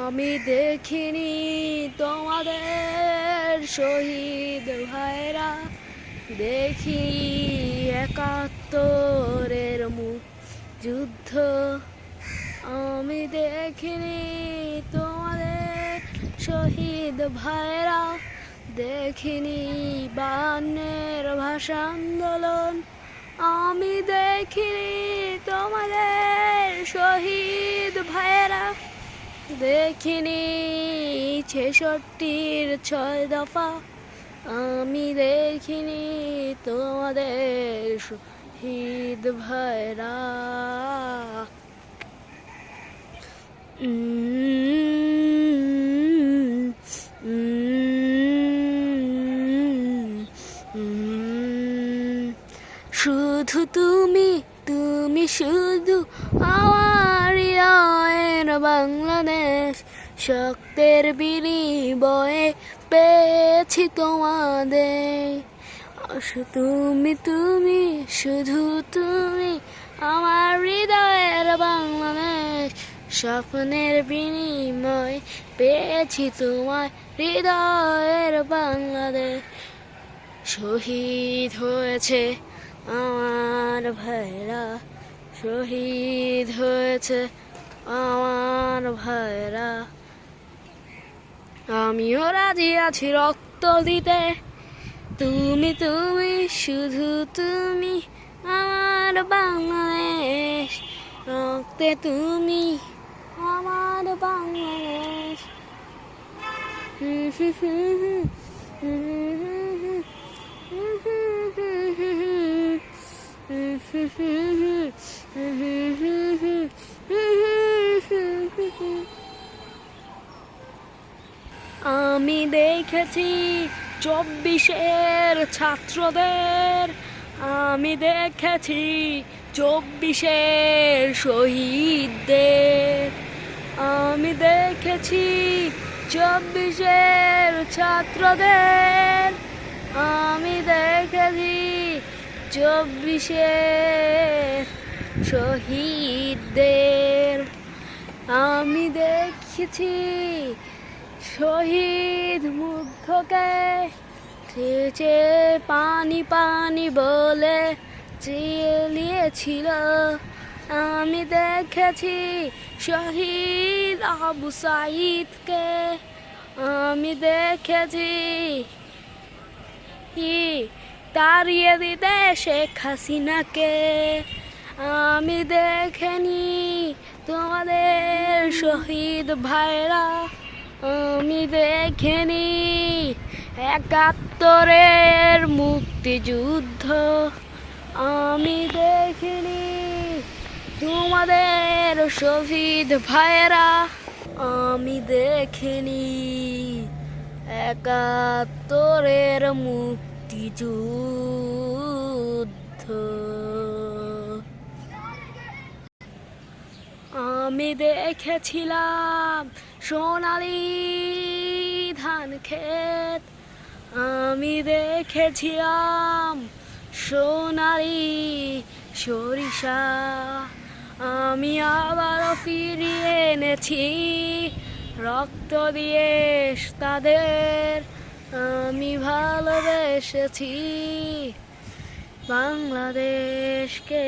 আমি দেখিনি তোমাদের শহীদ ভাইরা, দেখি ৭১-এর যুদ্ধ। আমি দেখিনি তোমাদের শহীদ ভাইরা, দেখিনি ৫২-এর ভাষা আন্দোলন। আমি দেখিনি তোমাদের শহীদ ভাইরা, দেখিনি ৬৬-র ৬ দফা। আমি দেখিনি তোমাদের শহীদ ভাইরা। শুধু তুমি, তুমি শুধু আমার হৃদয়ের বাংলাদেশ। শক্তের বিনিময়ে পেয়েছি তোমাদের। তুমি, তুমি, শুধু তুমি আমার হৃদয়ের বাংলাদেশ। স্বপ্নের বিনিময়ে পেয়েছি তোমার হৃদয়ের বাংলাদেশ। শহীদ হয়েছে আমার ভাইরা, শহীদ হয়েছে আমার ভাইরা। আমিও রাজি আছি রক্ত দিতে। তুমি, তুমি, শুধু তুমি আমার বাংলাদেশ। রক্তে তুমি আমার বাংলাদেশ। আমি দেখেছি ২৪-এর ছাত্রদের, আমি দেখেছি ২৪-এর শহীদদের। আমি দেখেছি ২৪-এর ছাত্রদের, আমি দেখেছি ২৪-এর শহীদদের। আমি দেখেছি শহীদ মুগ্ধকে চেয়ে পানি পানি বলে চিলিয়েছিল। আমি দেখেছি শহীদ আবু সাঈদকে, আমি দেখেছি তাড়িয়ে দিতে শেখ হাসিনাকে। আমি দেখিনি তোমাদের শহীদ ভাইরা, আমি দেখিনি ৭১-এর মুক্তিযুদ্ধ। আমি দেখিনি তোমাদের শহীদ ভাইরা, আমি দেখিনি ৭১-এর মুক্তিযুদ্ধ। আমি দেখেছিলাম সোনালি ধান ক্ষেত, আমি দেখেছিলাম সোনালি সরিষা। আমি আবারও ফিরিয়ে এনেছি রক্ত দিয়ে তাদের। আমি ভালোবেসেছি বাংলাদেশকে।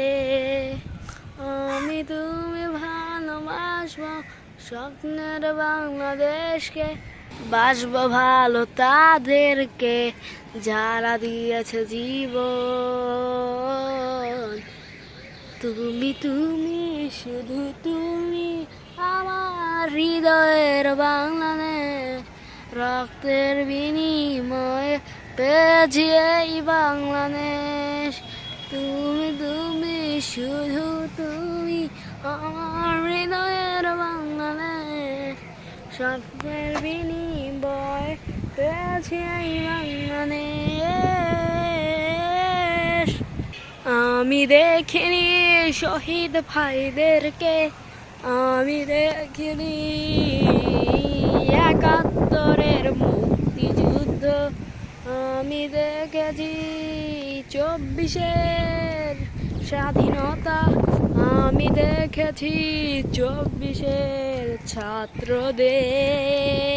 আমি তুমি ভালোবাসবো স্বপ্নের বাংলাদেশকে। বাসবো ভালো তাদেরকে যারা দিয়েছে জীবন। তুমি, তুমি, শুধু তুমি আমার হৃদয়ের বাংলাদেশ। রক্তের বিনিময়ে পেয়েছি এই বাংলাদেশ। তুমি, তুমি, শুধু তুমি আমার হৃদয়ের বাংলাদেশ। স্বপ্নের বিনিময়ে পেয়েছি এই বাংলাদেশ। আমি দেখিনি শহীদ ভাইদেরকে, আমি দেখিনি ৭১-এর মুক্তিযুদ্ধ। আমি দেখেছি ২৪-এর স্বাধীনতা। আমি দেখেছি 24-এর ছাত্রদের